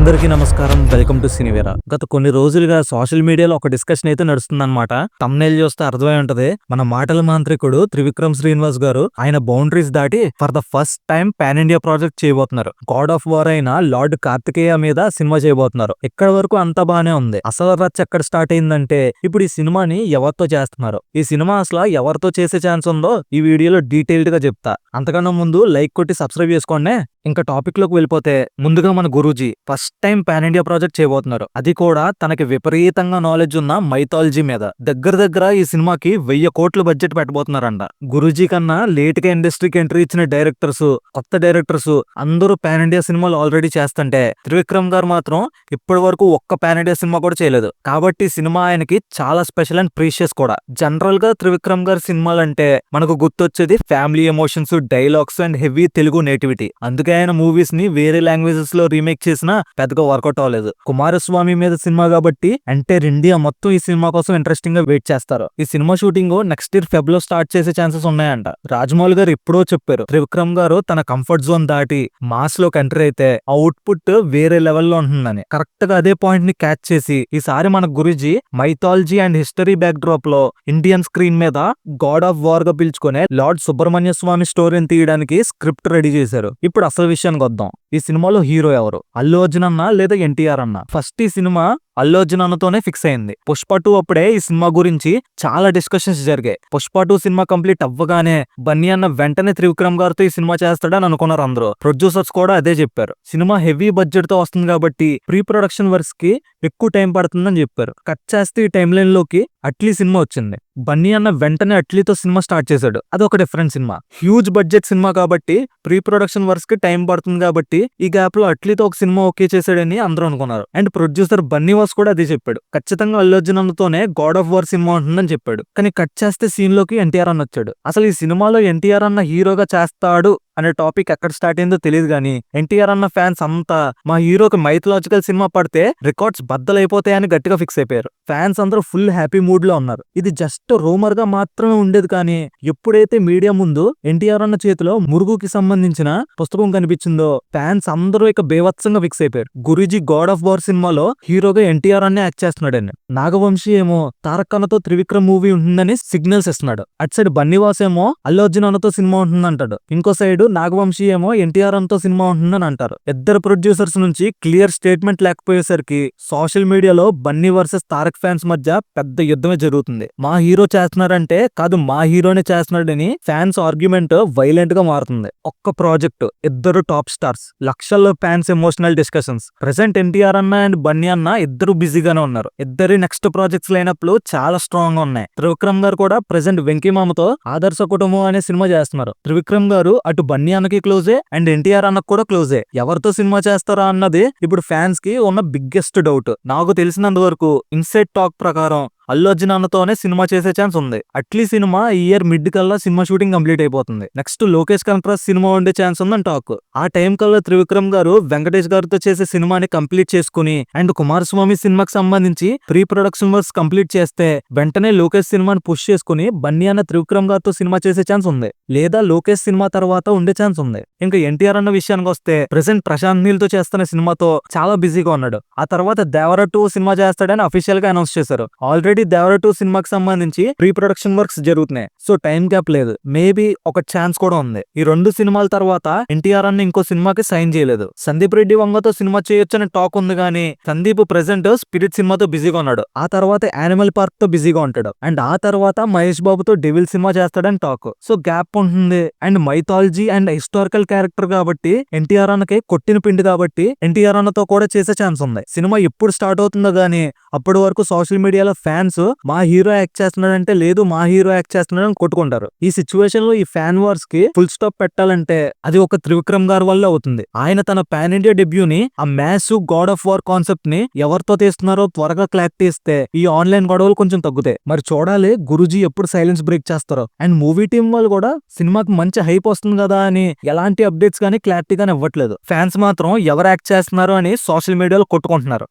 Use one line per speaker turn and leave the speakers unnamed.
అందరికీ నమస్కారం. Welcome to Cinevera. గత కొన్ని రోజులుగా సోషల్ మీడియాలో ఒక డిస్కషన్ అయితే నడుస్తుందన్నమాట. తమ్నైల్ చూస్తే అర్థమై ఉంటది. మన మాటల మాంత్రికుడు త్రివిక్రమ్ శ్రీనివాస్ గారు ఆయన బౌండరీస్ దాటి for the first time pan India project చేయబోతున్నారు. గాడ్ ఆఫ్ వార్ అయిన లార్డ్ కార్తికేయ మీద సినిమా చేయబోతున్నారు. ఇక్కడ వరకు అంతా బానే ఉంది. అసలు రచ్చ ఎక్కడ స్టార్ట్ అయిందంటే ఇప్పుడు ఈ సినిమాని ఎవరితో చేస్తున్నారు, ఈ సినిమా అసలు ఎవరితో చేసే ఛాన్స్ ఉందో ఈ వీడియోలో డీటెయిల్డ్ గా చెప్తా. అంతకన్నా ముందు లైక్ కొట్టి సబ్స్క్రైబ్ చేసుకోండి. ఇంకా టాపిక్ లోకి వెళ్ళిపోతే ముందుగా మన Guruji first time pan India project చేయబోతున్నారు. అది కూడా తనకి విపరీతంగా నాలెడ్జ్ ఉన్న మైథాలజీ మీద. దగ్గర ఈ సినిమాకి 1000 కోట్ల బడ్జెట్ పెట్టబోతున్నారంట. గురూజీ కన్నా లేట్ గా ఇండస్ట్రీకి ఎంట్రీ ఇచ్చిన డైరెక్టర్స్, కొత్త డైరెక్టర్స్ అందరూ పాన్ ఇండియా సినిమాలు ఆల్రెడీ చేస్తుంటే త్రివిక్రమ్ గారు మాత్రం ఇప్పటి వరకు ఒక్క పాన్ ఇండియా సినిమా కూడా చేయలేదు. కాబట్టి సినిమా ఆయనకి చాలా స్పెషల్ అండ్ ప్రీషియస్ కూడా. జనరల్ గా త్రివిక్రమ్ గారి సినిమాలంటే మనకు గుర్తొచ్చేది family emotions, dialogues and heavy Telugu nativity. అందుకే ఆయన మూవీస్ ని వేరే లాంగ్వేజెస్ లో రీమేక్ చేసినా పెద్దగా వర్కౌట్ అవ్వలేదు. కుమారస్వామి మీద సినిమా కాబట్టి ఎంటైర్ ఇండియా మొత్తం ఈ సినిమా కోసం ఇంట్రెస్టింగ్ గా వెయిట్ చేస్తారు. ఈ cinema shooting next year Feb లో స్టార్ట్ చేసే ఛాన్సెస్ ఉన్నాయంట. రాజమౌళి గారు ఎప్పుడో చెప్పారు త్రివిక్రమ్ గారు తన కంఫర్ట్ జోన్ దాటి మాస్ లోకి ఎంటర్ అయితే అవుట్పుట్ వేరే లెవెల్లో ఉంటుందని. కరెక్ట్ గా అదే పాయింట్ ని క్యాచ్ చేసి ఈసారి మన Guruji mythology and history back drop లో ఇండియన్ స్క్రీన్ మీద గాడ్ ఆఫ్ వార్ గా పిలుచుకునే లార్డ్ సుబ్రహ్మణ్య స్వామి స్టోరీని తీయడానికి స్క్రిప్ట్ రెడీ చేశారు. ఇప్పుడు అసలు విషయానికి వద్దాం. ఈ సినిమాలో హీరో ఎవరు, అల్లు అర్జున్ అన్న లేదా ఎన్టీఆర్ అన్న? ఫస్ట్ ఈ సినిమా అల్లు అర్జున్ అన్నతోనే ఫిక్స్ అయింది. పుష్ప 2 అప్పుడే ఈ సినిమా గురించి చాలా డిస్కషన్స్ జరిగాయి. పుష్ప 2 సినిమా కంప్లీట్ అవ్వగానే బన్నీ అన్న వెంటనే త్రివిక్రమ్ గారితో ఈ సినిమా చేస్తాడని అనుకున్నారు అందరూ. ప్రొడ్యూసర్స్ కూడా అదే చెప్పారు. సినిమా హెవీ బడ్జెట్ తో వస్తుంది కాబట్టి ప్రీ ప్రొడక్షన్ వర్క్స్ కి ఎక్కువ టైం పడుతుందని చెప్పారు. కట్ చేస్తే ఈ టైం లైన్ లోకి అట్లీ సినిమా వచ్చింది. బన్నీ అన్న వెంటనే అట్లీతో సినిమా స్టార్ట్ చేశాడు. అదొక different cinema, huge budget cinema కాబట్టి ప్రీ ప్రొడక్షన్ వర్క్స్ కి టైం పడుతుంది కాబట్టి ఈ గ్యాప్ లో అట్లీతో ఒక సినిమా ఓకే చేశాడని అందరూ అనుకున్నారు. అండ్ ప్రొడ్యూసర్ బన్నీ వాస్ కూడా అదే చెప్పాడు. ఖచ్చితంగా అల్లు అర్జున్ అన్నతోనే గాడ్ ఆఫ్ వార్ సినిమా ఉంటుందని చెప్పాడు. కానీ కట్ చేస్తే సీన్ లోకి ఎన్టీఆర్ అన్న వచ్చాడు. అసలు ఈ సినిమాలో ఎన్టీఆర్ అన్న హీరోగా చేస్తాడు అనే టాపిక్ ఎక్కడ స్టార్ట్ అయిందో తెలియదు కానీ ఎన్టీఆర్ అన్న ఫ్యాన్స్ అంతా మా హీరోకి మైథలాజికల్ సినిమా పడితే రికార్డ్స్ బద్దలైపోతాయని గట్టిగా ఫిక్స్ అయిపోయారు. ఫ్యాన్స్ అందరూ ఫుల్ హ్యాపీ మూడ్ లో ఉన్నారు. ఇది జస్ట్ రూమర్ గా మాత్రమే ఉండేది కానీ ఎప్పుడైతే మీడియా ముందు ఎన్టీఆర్ అన్న చేతిలో మురుగుకి సంబంధించిన పుస్తకం కనిపించిందో ఫ్యాన్స్ అందరూ ఇక బేవత్సంగా ఫిక్స్ అయిపోయారు. గురూజీ గాడ్ ఆఫ్ వార్ సినిమాలో హీరోగా ఎన్టీఆర్ అన్నే యాక్ట్ చేస్తున్నాడని. నాగవంశీ ఏమో తారక్ అన్నతో త్రివిక్రమ్ మూవీ ఉంటుందని సిగ్నల్స్ ఇస్తున్నాడు. అటు సైడ్ బన్నీవాస్ ఏమో అల్లు అర్జున్ అన్నతో సినిమా ఉంటుందంటాడు. ఇంకో సైడ్ నాగవంశీ ఏమో ఎన్టీఆర్ అన్నతో సినిమా ఉంటుందని అంటారు. ఇద్దరు ప్రొడ్యూసర్స్ నుంచి క్లియర్ స్టేట్మెంట్ లేకపోయేసరికి సోషల్ మీడియాలో బన్నీ వర్సెస్ తారక్ ఫ్యాన్స్ మధ్య పెద్ద యుద్ధమే జరుగుతుంది. మా హీరో చేస్తున్నారంటే కాదు, మా హీరోనే చేస్తున్నాడని ఫ్యాన్స్ ఆర్గ్యుమెంట్ వైలెంట్ గా మారుతుంది. ఒక్క ప్రాజెక్ట్, ఇద్దరు టాప్ స్టార్స్, లక్షల్లో fans emotional discussions. Present NTR అన్న అండ్ బన్నీ అన్న ఇద్దరు బిజీగానే ఉన్నారు. ఇద్దరి నెక్స్ట్ ప్రాజెక్ట్స్ లైనప్లు చాలా స్ట్రాంగ్ గా ఉన్నాయి. త్రివిక్రమ్ గారు కూడా ప్రెసెంట్ వెంకీమామతో ఆదర్శ కుటుంబం అనే సినిమా చేస్తున్నారు. త్రివిక్రమ్ గారు అటు బన్నీ అన్నకి క్లోజే అండ్ ఎన్టీఆర్ అన్నకు కూడా క్లోజే. ఎవరితో సినిమా చేస్తారా అన్నది ఇప్పుడు ఫ్యాన్స్ కి ఉన్న బిగ్గెస్ట్ డౌట్. నాకు తెలిసినంత వరకు ఇన్సైడ్ టాక్ ప్రకారం అల్లు అర్జున్ అన్నతోనే సినిమా చేసే ఛాన్స్ ఉంది. అట్లీ సినిమా ఈ ఇయర్ మిడ్ కల్లా సినిమా షూటింగ్ కంప్లీట్ అయిపోతుంది. నెక్స్ట్ లోకేష్ కనకరాజ్ సినిమా ఉండే ఛాన్స్ ఉందని టాక్. ఆ టైం కల్లా త్రివిక్రమ్ గారు వెంకటేష్ గారితో చేసే సినిమాని కంప్లీట్ చేసుకుని అండ్ కుమారస్వామి సినిమాకి సంబంధించి ప్రీ ప్రొడక్షన్ వర్క్స్ కంప్లీట్ చేస్తే వెంటనే లోకేష్ సినిమాని పుష్ చేసుకుని బన్నీ అన్న త్రివిక్రమ్ గారితో సినిమా చేసే ఛాన్స్ ఉంది. లేదా లోకేష్ సినిమా తర్వాత ఉండే ఛాన్స్ ఉంది. ఇంకా ఎన్టీఆర్ అన్న విషయానికి వస్తే ప్రెసెంట్ ప్రశాంత్ నీల్ తో చేస్తున్న సినిమాతో చాలా బిజీగా ఉన్నాడు. ఆ తర్వాత దేవరా 2 సినిమా చేస్తాడని అఫీషియల్ గా అనౌన్స్ చేశారు. ఆల్రెడీ దేవరా 2 సినిమాకి సంబంధించి ప్రీ ప్రొడక్షన్ వర్క్స్ జరుగుతున్నాయి. సో టైం గ్యాప్ లేదు. మేబీ ఒక ఛాన్స్ కూడా ఉంది. ఈ 2 సినిమాల తర్వాత ఎన్టీఆర్ అన్న ఇంకో సినిమాకి సైన్ చేయలేదు. సందీప్ రెడ్డి వంగతో సినిమా చేయొచ్చని టాక్ ఉంది కానీ సందీప్ ప్రెసెంట్ స్పిరిట్ సినిమాతో బిజీగా ఉన్నాడు. ఆ తర్వాత యానిమల్ పార్క్ తో బిజీగా ఉంటాడు. అండ్ ఆ తర్వాత మహేష్ బాబుతో డెవిల్ సినిమా చేస్తాడని టాక్. సో గ్యాప్ ఉంటుంది. And mythology and historical character కాబట్టి ఎన్టీఆర్ అన్నకి కొట్టిన పిండి కాబట్టి ఎన్టీఆర్ అన్నతో కూడా చేసే ఛాన్స్ ఉంది. సినిమా ఎప్పుడు స్టార్ట్ అవుతుందో గానీ అప్పటి వరకు సోషల్ మీడియాలో ఫ్యాన్స్ మా హీరో యాక్ట్ చేస్తున్నాడంటే లేదు, మా హీరో యాక్ట్ చేస్తున్నాడని కొట్టుకుంటారు. ఈ సిచ్యువేషన్ లో ఈ ఫ్యాన్ వార్స్ కి ఫుల్ స్టాప్ పెట్టాలంటే అది ఒక త్రివిక్రమ్ గారి వల్ల అవుతుంది. ఆయన తన పాన్ ఇండియా డెబ్యూని ఆ massive God of war concept ని ఎవరితో తీస్తున్నారో త్వరగా క్లారిటీ ఇస్తే ఈ ఆన్లైన్ గొడవలు కొంచెం తగ్గుతాయి. మరి చూడాలి గురూజీ ఎప్పుడు సైలెన్స్ బ్రేక్ చేస్తారో. అండ్ మూవీ టీం వాళ్ళు కూడా సినిమాకి మంచి హైప్ వస్తుంది కదా అని ఎలాంటి అప్డేట్స్ కానీ క్లారిటీ గానీ ఇవ్వట్లేదు. ఫ్యాన్స్ మాత్రం ఎవరు యాక్ట్ చేస్తున్నారు అని సోషల్ మీడియాలో కొట్టుకుంటున్నారు.